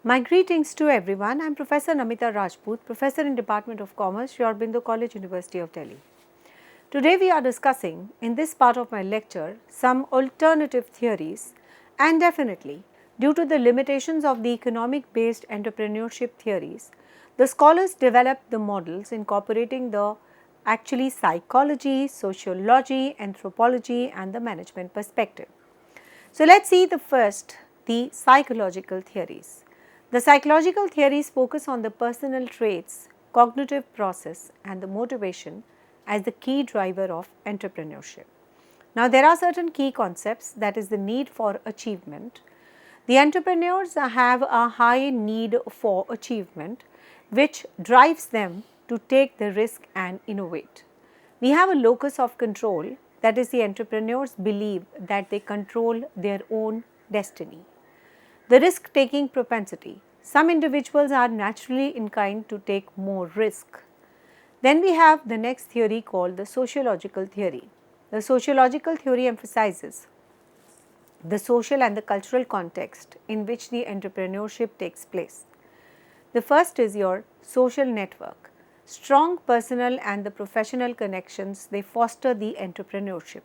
My greetings to everyone. I am Professor Namita Rajput, Professor in Department of Commerce, Sri Aurobindo College, University of Delhi. Today we are discussing in this part of my lecture some alternative theories, and definitely due to the limitations of the economic based entrepreneurship theories, the scholars developed the models incorporating the actually psychology, sociology, anthropology and the management perspective. So, let us see the first, the psychological theories. The psychological theories focus on the personal traits, cognitive process and the motivation as the key driver of entrepreneurship. Now, there are certain key concepts, that is the need for achievement. The entrepreneurs have a high need for achievement which drives them to take the risk and innovate. We have a locus of control, that is the entrepreneurs believe that they control their own destiny. The risk taking propensity. Some individuals are naturally inclined to take more risk. Then we have the next theory called the sociological theory. The sociological theory emphasizes the social and the cultural context in which the entrepreneurship takes place. The first is your social network. Strong personal and the professional connections, they foster the entrepreneurship.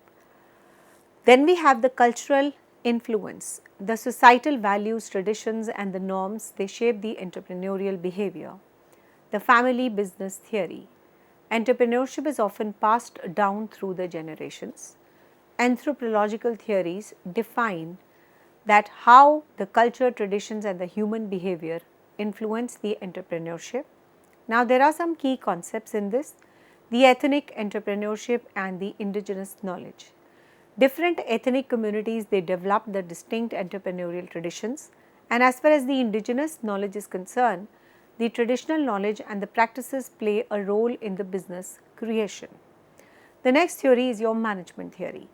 Then we have the cultural influence. The societal values, traditions and the norms, they shape the entrepreneurial behavior. The family business theory. Entrepreneurship is often passed down through the generations. Anthropological theories define that how the culture, traditions and the human behavior influence the entrepreneurship. Now, there are some key concepts in this, the ethnic entrepreneurship and the indigenous knowledge. Different ethnic communities, they develop the distinct entrepreneurial traditions, and as far as the indigenous knowledge is concerned, the traditional knowledge and the practices play a role in the business creation. The next theory is your management theory.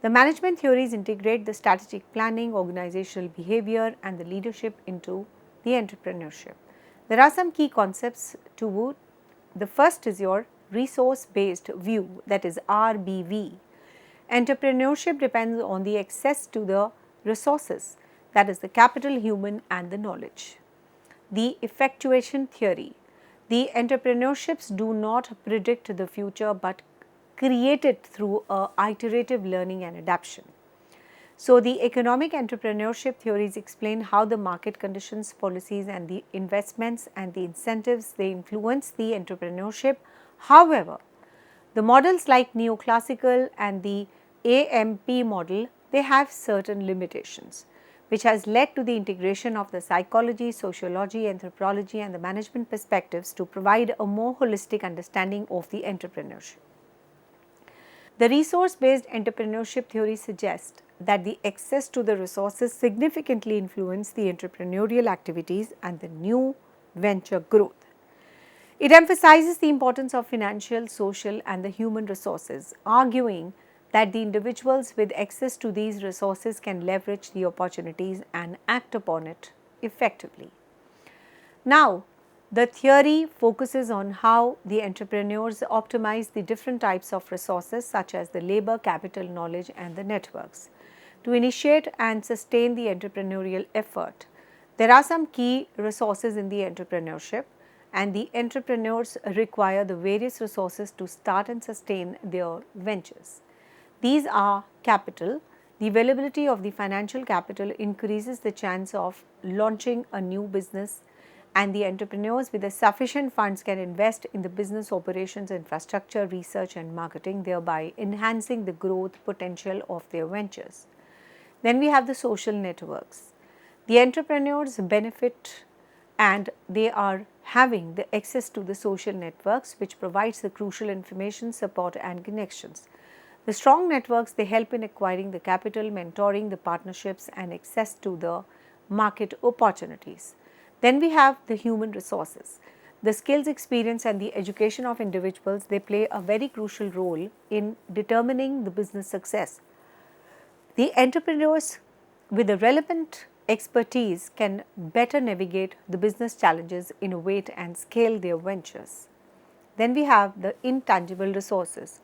The management theories integrate the strategic planning, organizational behavior and the leadership into the entrepreneurship. There are some key concepts to the first is your resource based view, that is RBV. Entrepreneurship depends on the access to the resources, that is the capital, human and the knowledge. The effectuation theory. The entrepreneurships do not predict the future but create it through iterative learning and adaptation. So, the economic entrepreneurship theories explain how the market conditions, policies and the investments and the incentives, they influence the entrepreneurship. However, the models like neoclassical and the AMP model, they have certain limitations, which has led to the integration of the psychology, sociology, anthropology and the management perspectives to provide a more holistic understanding of the entrepreneurship. The resource based entrepreneurship theory suggests that the access to the resources significantly influence the entrepreneurial activities and the new venture growth. It emphasizes the importance of financial, social and the human resources, arguing that the individuals with access to these resources can leverage the opportunities and act upon it effectively. Now, the theory focuses on how the entrepreneurs optimize the different types of resources such as the labor, capital, knowledge and the networks to initiate and sustain the entrepreneurial effort. There are some key resources in the entrepreneurship, and the entrepreneurs require the various resources to start and sustain their ventures. These are capital. The availability of the financial capital increases the chance of launching a new business, and the entrepreneurs with the sufficient funds can invest in the business operations, infrastructure, research and marketing, thereby enhancing the growth potential of their ventures. Then we have the social networks. The entrepreneurs benefit and they are having the access to the social networks which provides the crucial information, support and connections. The strong networks, they help in acquiring the capital, mentoring the partnerships and access to the market opportunities. Then we have the human resources. The skills, experience and the education of individuals, they play a very crucial role in determining the business success. The entrepreneurs with the relevant expertise can better navigate the business challenges, innovate and scale their ventures. Then we have the intangible resources.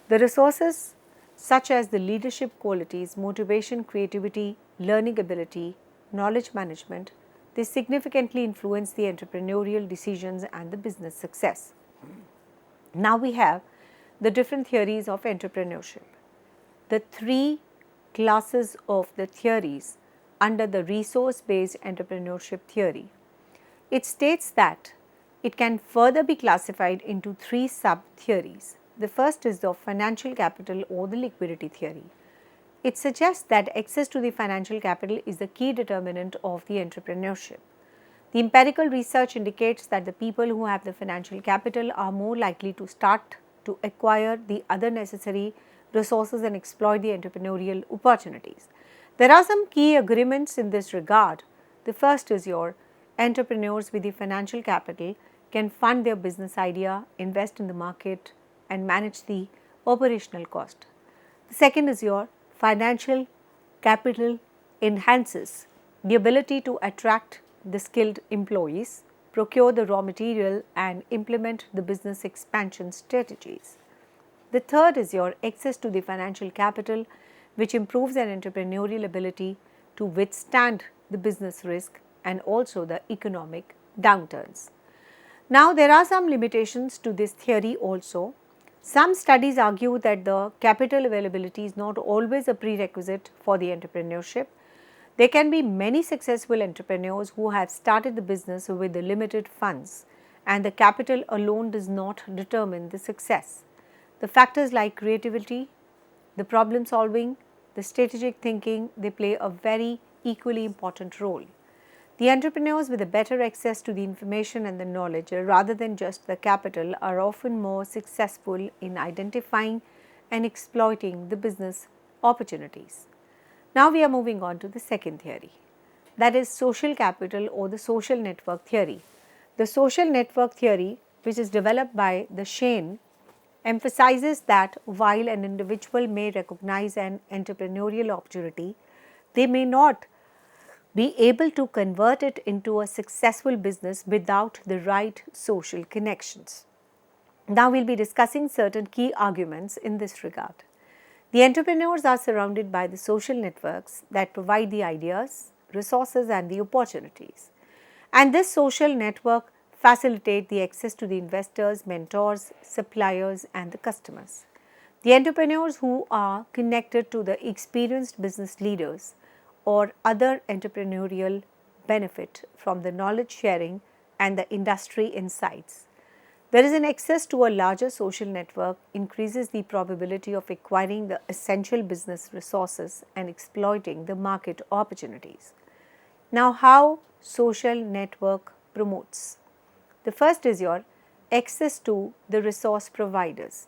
The resources such as the leadership qualities, motivation, creativity, learning ability, knowledge management, they significantly influence the entrepreneurial decisions and the business success. Now we have the different theories of entrepreneurship. The three classes of the theories under the resource-based entrepreneurship theory. It states that it can further be classified into three sub-theories. The first is the financial capital or the liquidity theory. It suggests that access to the financial capital is the key determinant of the entrepreneurship. The empirical research indicates that the people who have the financial capital are more likely to start to acquire the other necessary resources and exploit the entrepreneurial opportunities. There are some key agreements in this regard. The first is your entrepreneurs with the financial capital can fund their business idea, invest in the market and manage the operational cost. The second is your financial capital enhances the ability to attract the skilled employees, procure the raw material and implement the business expansion strategies. The third is your access to the financial capital, which improves an entrepreneurial ability to withstand the business risk and also the economic downturns. Now, there are some limitations to this theory also. Some studies argue that the capital availability is not always a prerequisite for the entrepreneurship. There can be many successful entrepreneurs who have started the business with the limited funds, and the capital alone does not determine the success. The factors like creativity, the problem solving, the strategic thinking, they play a very equally important role. The entrepreneurs with a better access to the information and the knowledge rather than just the capital are often more successful in identifying and exploiting the business opportunities. Now we are moving on to the second theory, that is social capital or the social network theory. The social network theory, which is developed by the Shane, emphasizes that while an individual may recognize an entrepreneurial opportunity, they may not be able to convert it into a successful business without the right social connections. Now we will be discussing certain key arguments in this regard. The entrepreneurs are surrounded by the social networks that provide the ideas, resources and the opportunities. And this social network facilitate the access to the investors, mentors, suppliers and the customers. The entrepreneurs who are connected to the experienced business leaders or other entrepreneurial benefit from the knowledge sharing and the industry insights. There is an access to a larger social network increases the probability of acquiring the essential business resources and exploiting the market opportunities. Now, how social network promotes? The first is your access to the resource providers.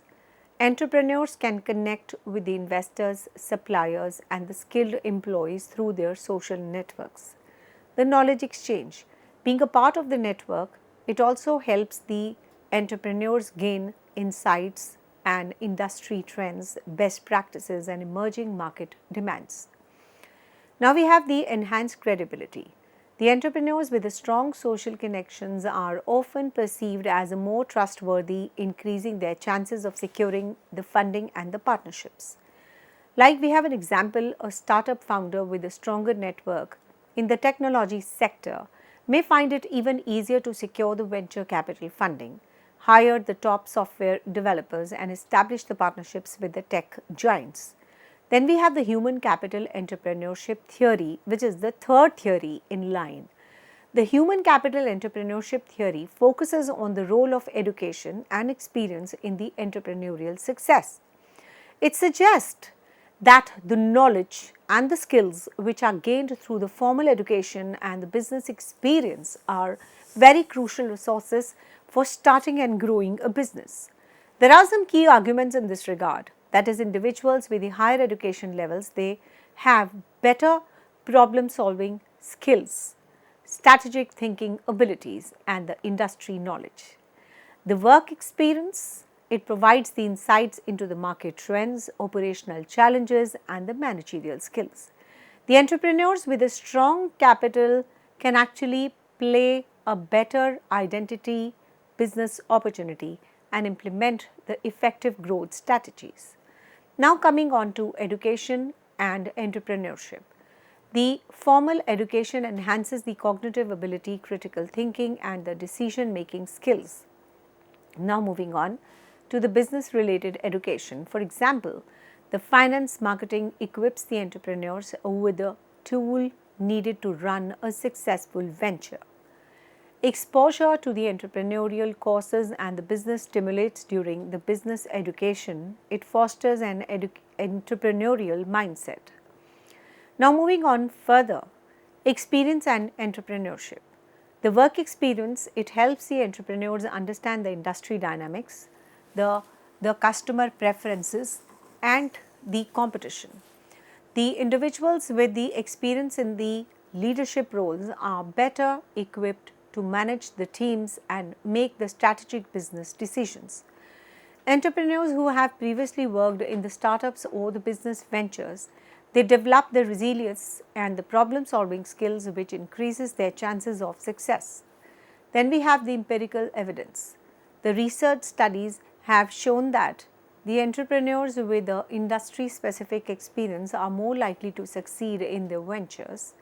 Entrepreneurs can connect with the investors, suppliers and the skilled employees through their social networks. The knowledge exchange. Being a part of the network, it also helps the entrepreneurs gain insights and industry trends, best practices and emerging market demands. Now we have the enhanced credibility. The entrepreneurs with the strong social connections are often perceived as more trustworthy, increasing their chances of securing the funding and the partnerships. Like we have an example, a startup founder with a stronger network in the technology sector may find it even easier to secure the venture capital funding, hire the top software developers and establish the partnerships with the tech giants. Then we have the human capital entrepreneurship theory, which is the third theory in line. The human capital entrepreneurship theory focuses on the role of education and experience in the entrepreneurial success. It suggests that the knowledge and the skills which are gained through the formal education and the business experience are very crucial resources for starting and growing a business. There are some key arguments in this regard. That is, individuals with the higher education levels, they have better problem solving skills, strategic thinking abilities and the industry knowledge. The work experience, it provides the insights into the market trends, operational challenges and the managerial skills. The entrepreneurs with a strong capital can actually play a better identity business opportunity and implement the effective growth strategies. Now coming on to education and entrepreneurship. The formal education enhances the cognitive ability, critical thinking and the decision making skills. Now moving on to the business related education. For example, the finance marketing equips the entrepreneurs with the tool needed to run a successful venture. Exposure to the entrepreneurial courses and the business stimulates during the business education. It fosters an entrepreneurial mindset. Now moving on further, experience and entrepreneurship. The work experience, it helps the entrepreneurs understand the industry dynamics, the customer preferences and the competition. The individuals with the experience in the leadership roles are better equipped to manage the teams and make the strategic business decisions. Entrepreneurs who have previously worked in the startups or the business ventures, they develop the resilience and the problem solving skills which increases their chances of success. Then we have the empirical evidence. The research studies have shown that the entrepreneurs with the industry specific experience are more likely to succeed in their ventures.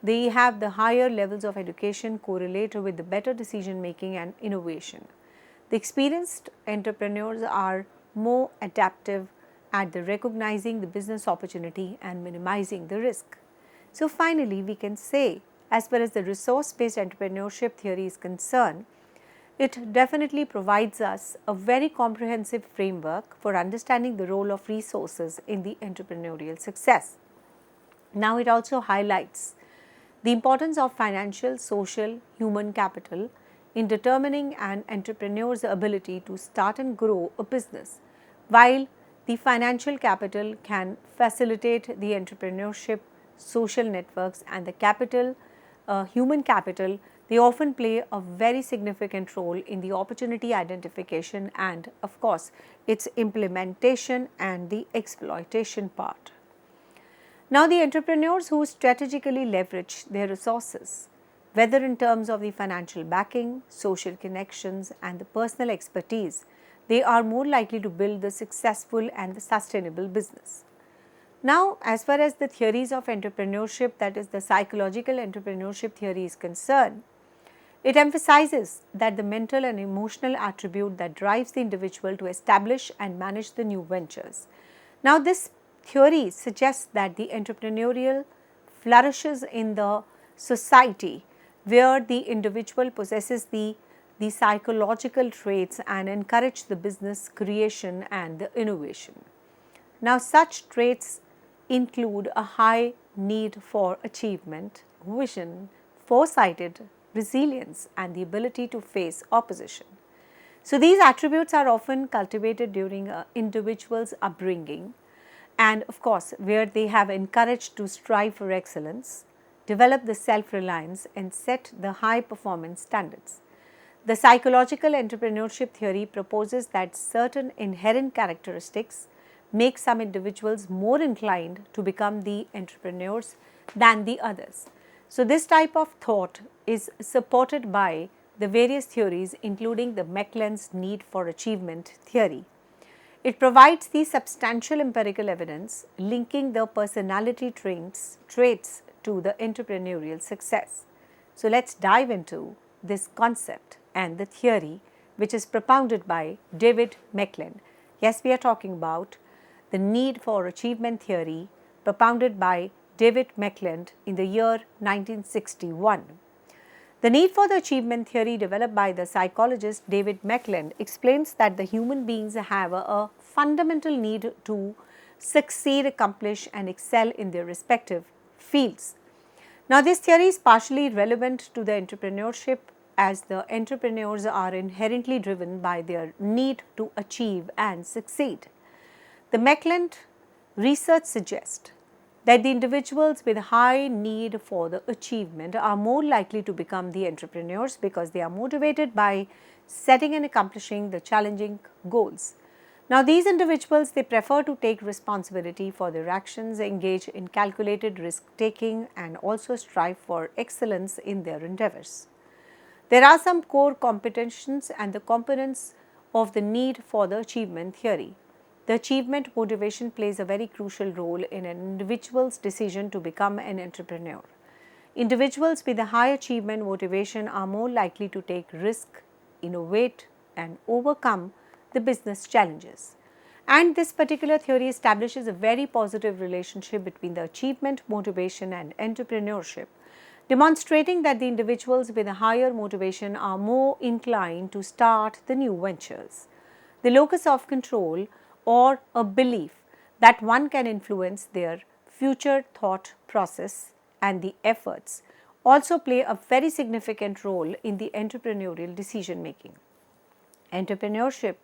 They have the higher levels of education correlate with the better decision making and innovation. The experienced entrepreneurs are more adaptive at the recognizing the business opportunity and minimizing the risk. So finally, we can say as far as the resource based entrepreneurship theory is concerned, it definitely provides us a very comprehensive framework for understanding the role of resources in the entrepreneurial success. Now it also highlights the importance of financial, social, human capital in determining an entrepreneur's ability to start and grow a business. While the financial capital can facilitate the entrepreneurship, social networks and the capital, human capital, they often play a very significant role in the opportunity identification and of course, its implementation and the exploitation part. Now, the entrepreneurs who strategically leverage their resources, whether in terms of the financial backing, social connections and the personal expertise, they are more likely to build the successful and the sustainable business. Now, as far as the theories of entrepreneurship, that is the psychological entrepreneurship theory is concerned, it emphasizes that the mental and emotional attribute that drives the individual to establish and manage the new ventures. Now, this theory suggests that the entrepreneurial flourishes in the society where the individual possesses the psychological traits and encourage the business creation and the innovation. Now, such traits include a high need for achievement, vision, foresighted, resilience and the ability to face opposition. So, these attributes are often cultivated during an individual's upbringing and of course, where they have encouraged to strive for excellence, develop the self-reliance and set the high performance standards. The psychological entrepreneurship theory proposes that certain inherent characteristics make some individuals more inclined to become the entrepreneurs than the others. So, this type of thought is supported by the various theories including the Mechlen's need for achievement theory. It provides the substantial empirical evidence linking the personality traits to the entrepreneurial success. So, let us dive into this concept and the theory which is propounded by David Mechlen. Yes, we are talking about the need for achievement theory propounded by David Mechlen in the year 1961. The need for the achievement theory developed by the psychologist David Mechlen explains that the human beings have a fundamental need to succeed, accomplish and excel in their respective fields. Now, this theory is partially relevant to the entrepreneurship as the entrepreneurs are inherently driven by their need to achieve and succeed. The Mechlen research suggests that the individuals with high need for the achievement are more likely to become the entrepreneurs because they are motivated by setting and accomplishing the challenging goals. Now, these individuals, they prefer to take responsibility for their actions, engage in calculated risk taking and also strive for excellence in their endeavors. There are some core competencies and the components of the need for the achievement theory. the achievement motivation plays a very crucial role in an individual's decision to become an entrepreneur. Individuals with a high achievement motivation are more likely to take risk, innovate, and overcome the business challenges. And this particular theory establishes a very positive relationship between the achievement motivation and entrepreneurship, demonstrating that the individuals with a higher motivation are more inclined to start the new ventures. The locus of control, or a belief that one can influence their future thought process and the efforts, also play a very significant role in the entrepreneurial decision making. Entrepreneurship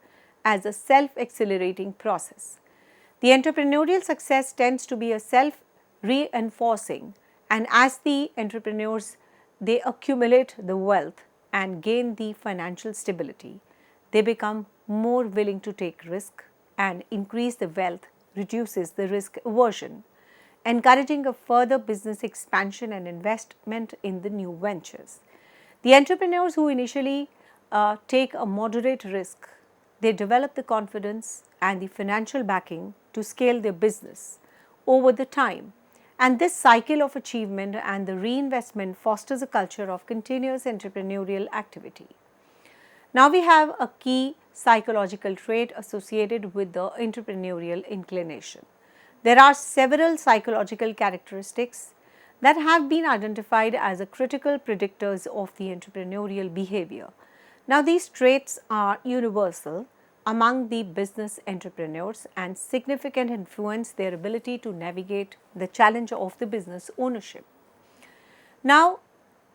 as a self-accelerating process. The entrepreneurial success tends to be a self-reinforcing, and as the entrepreneurs they accumulate the wealth and gain the financial stability, they become more willing to take risk, and increase the wealth reduces the risk aversion, encouraging a further business expansion and investment in the new ventures. The entrepreneurs who initially take a moderate risk, they develop the confidence and the financial backing to scale their business over the time. And this cycle of achievement and the reinvestment fosters a culture of continuous entrepreneurial activity. Now we have a key psychological trait associated with the entrepreneurial inclination. There are several psychological characteristics that have been identified as a critical predictors of the entrepreneurial behavior. Now these traits are universal among the business entrepreneurs and significantly influence their ability to navigate the challenge of the business ownership. Now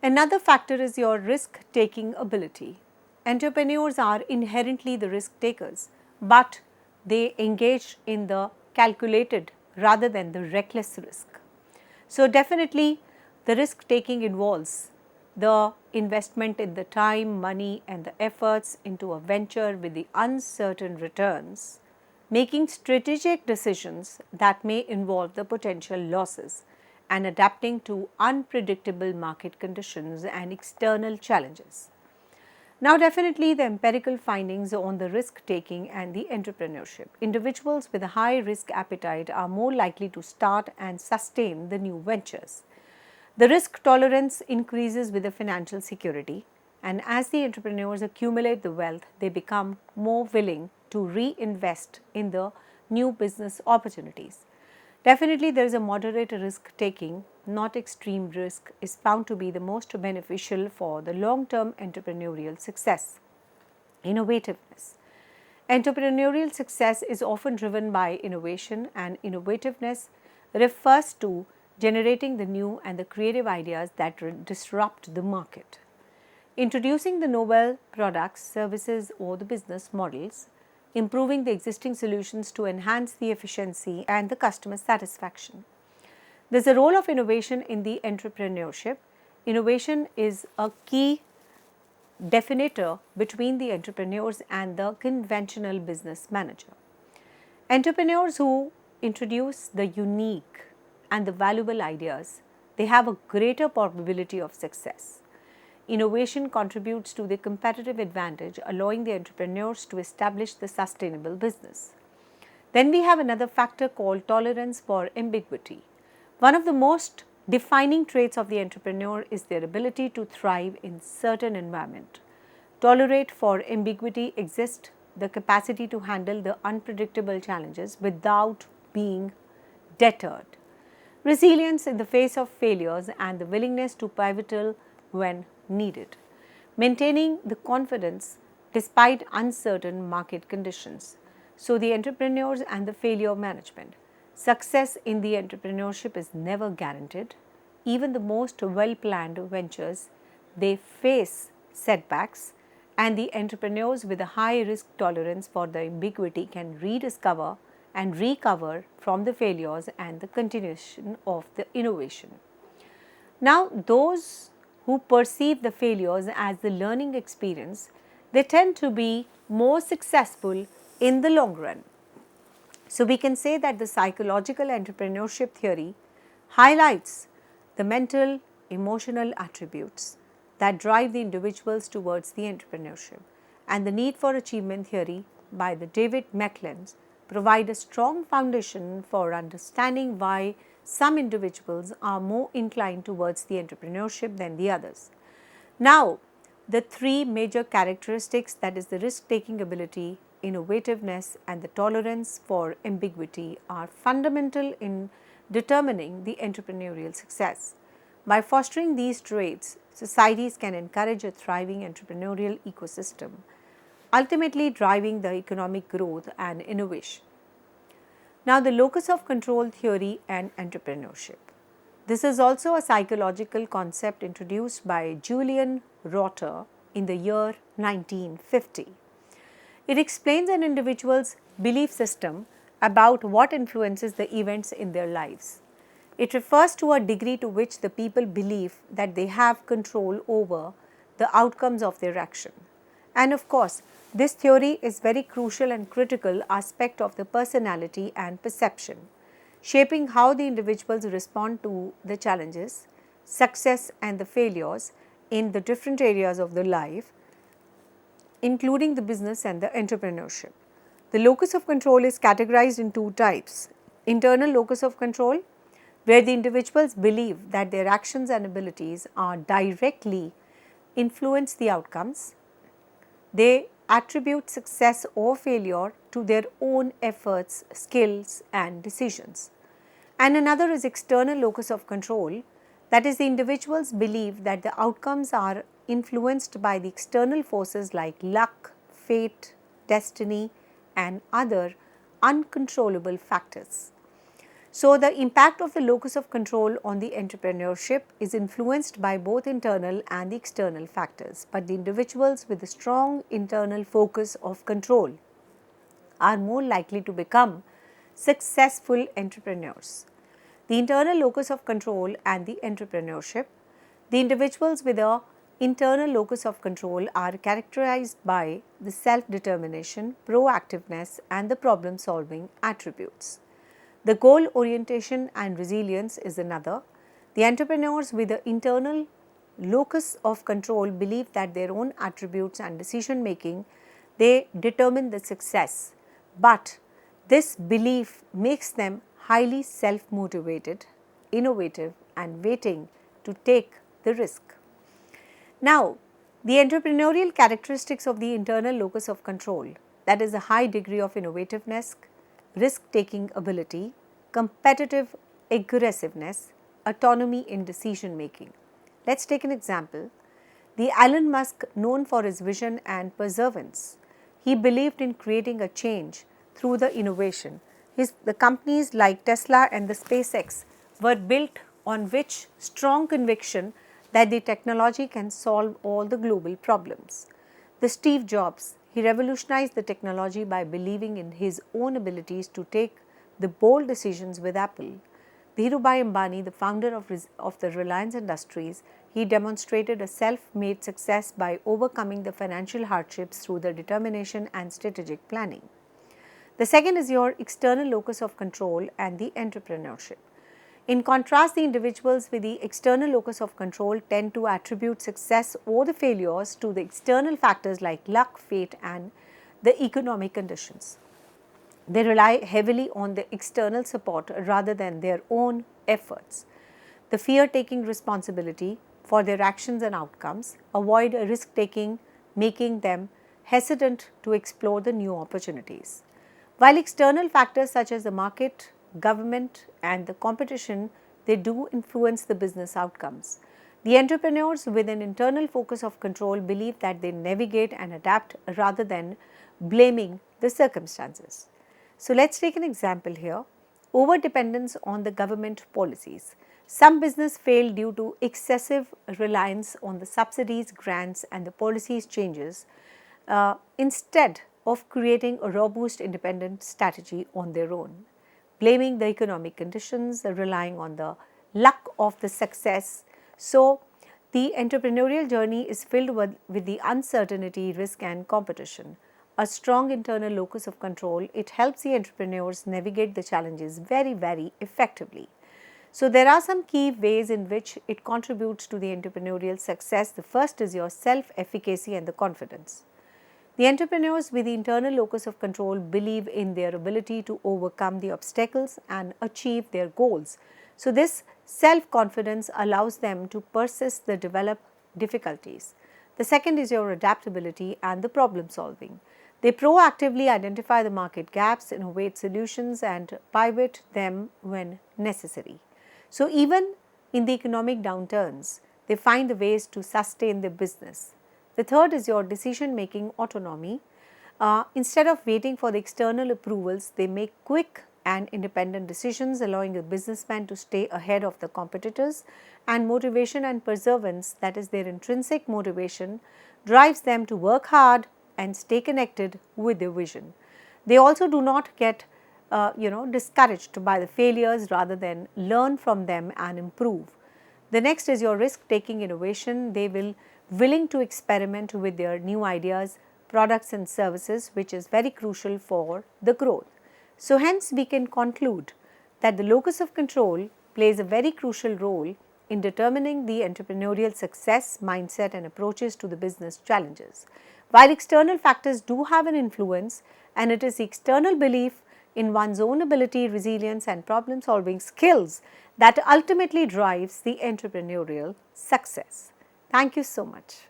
another factor is your risk taking ability. Entrepreneurs are inherently the risk takers, but they engage in the calculated rather than the reckless risk. So definitely the risk taking involves the investment in the time, money and the efforts into a venture with the uncertain returns, making strategic decisions that may involve the potential losses, and adapting to unpredictable market conditions and external challenges. Now definitely the empirical findings on the risk taking and the entrepreneurship. Individuals with a high risk appetite are more likely to start and sustain the new ventures. The risk tolerance increases with the financial security, and as the entrepreneurs accumulate the wealth, they become more willing to reinvest in the new business opportunities. Definitely there is a moderate risk taking, not extreme risk, is found to be the most beneficial for the long-term entrepreneurial success. Innovativeness. Entrepreneurial success is often driven by innovation, and innovativeness refers to generating the new and the creative ideas that disrupt the market. Introducing the novel products, services or the business models, improving the existing solutions to enhance the efficiency and the customer satisfaction. There is a role of innovation in the entrepreneurship. Innovation is a key definitor between the entrepreneurs and the conventional business manager. Entrepreneurs who introduce the unique and the valuable ideas, they have a greater probability of success. Innovation contributes to the competitive advantage, allowing the entrepreneurs to establish the sustainable business. Then we have another factor called tolerance for ambiguity. One of the most defining traits of the entrepreneur is their ability to thrive in certain environment. Tolerate for ambiguity exists the capacity to handle the unpredictable challenges without being deterred. Resilience in the face of failures and the willingness to pivotal when needed. Maintaining the confidence despite uncertain market conditions. So the entrepreneurs and the failure management. Success in the entrepreneurship is never guaranteed. Even the most well-planned ventures, they face setbacks, and the entrepreneurs with a high risk tolerance for the ambiguity can rediscover and recover from the failures and the continuation of the innovation. Now, those who perceive the failures as the learning experience, they tend to be more successful in the long run. So, we can say that the psychological entrepreneurship theory highlights the mental, emotional attributes that drive the individuals towards the entrepreneurship, and the need for achievement theory by the David McClelland provide a strong foundation for understanding why some individuals are more inclined towards the entrepreneurship than the others. Now, the three major characteristics, that is the risk-taking ability, innovativeness and the tolerance for ambiguity, are fundamental in determining the entrepreneurial success. By fostering these traits, societies can encourage a thriving entrepreneurial ecosystem, ultimately driving the economic growth and innovation. Now, the locus of control theory and entrepreneurship. This is also a psychological concept introduced by Julian Rotter in the year 1950. It explains an individual's belief system about what influences the events in their lives. It refers to a degree to which the people believe that they have control over the outcomes of their action. And of course, this theory is very crucial and critical aspect of the personality and perception, shaping how the individuals respond to the challenges, success and the failures in the different areas of their life, including the business and the entrepreneurship. The locus of control is categorized in two types: internal locus of control, where the individuals believe that their actions and abilities are directly influence the outcomes. They attribute success or failure to their own efforts, skills and decisions. And another is external locus of control, that is the individuals believe that the outcomes are influenced by the external forces like luck, fate, destiny and other uncontrollable factors. So, the impact of the locus of control on the entrepreneurship is influenced by both internal and the external factors, but the individuals with a strong internal focus of control are more likely to become successful entrepreneurs. The internal locus of control and the entrepreneurship. The individuals with a internal locus of control are characterized by the self-determination, proactiveness and the problem-solving attributes. The goal orientation and resilience is another. The entrepreneurs with the internal locus of control believe that their own attributes and decision making, they determine the success, but this belief makes them highly self-motivated, innovative and waiting to take the risk. Now, the entrepreneurial characteristics of the internal locus of control, that is a high degree of innovativeness, risk-taking ability, competitive aggressiveness, autonomy in decision making. Let's take an example. The Elon Musk, known for his vision and perseverance, he believed in creating a change through the innovation. The companies like Tesla and the SpaceX were built on which strong conviction that the technology can solve all the global problems. The Steve Jobs, he revolutionized the technology by believing in his own abilities to take the bold decisions with Apple. Dhirubhai Ambani, the founder of the Reliance Industries, he demonstrated a self-made success by overcoming the financial hardships through the determination and strategic planning. The second is your external locus of control and the entrepreneurship. In contrast, the individuals with the external locus of control tend to attribute success or the failures to the external factors like luck, fate and the economic conditions. They rely heavily on the external support rather than their own efforts. The fear taking responsibility for their actions and outcomes, avoid risk taking, making them hesitant to explore the new opportunities. While external factors such as the market, government and the competition, they do influence the business outcomes. The entrepreneurs with an internal focus of control believe that they navigate and adapt rather than blaming the circumstances. So, let's take an example here. Over-dependence on the government policies. Some business fail due to excessive reliance on the subsidies, grants and the policies changes instead of creating a robust independent strategy on their own. Blaming the economic conditions, relying on the luck of the success. So, the entrepreneurial journey is filled with the uncertainty, risk and competition. A strong internal locus of control, it helps the entrepreneurs navigate the challenges very effectively. So, there are some key ways in which it contributes to the entrepreneurial success. The first is your self-efficacy and the confidence. The entrepreneurs with the internal locus of control believe in their ability to overcome the obstacles and achieve their goals. So, this self-confidence allows them to persist the develop difficulties. The second is your adaptability and the problem solving. They proactively identify the market gaps, innovate solutions and pivot them when necessary. So, even in the economic downturns, they find the ways to sustain their business. The third is your decision making autonomy. Instead of waiting for the external approvals, they make quick and independent decisions, allowing a businessman to stay ahead of the competitors. And motivation and perseverance, that is their intrinsic motivation, drives them to work hard and stay connected with their vision. They also do not get discouraged by the failures, rather than learn from them and improve. The next is your risk taking innovation. They will willing to experiment with their new ideas, products and services, which is very crucial for the growth. So, hence we can conclude that the locus of control plays a very crucial role in determining the entrepreneurial success, mindset and approaches to the business challenges. While external factors do have an influence, and it is the external belief in one's own ability, resilience and problem solving skills that ultimately drives the entrepreneurial success. Thank you so much.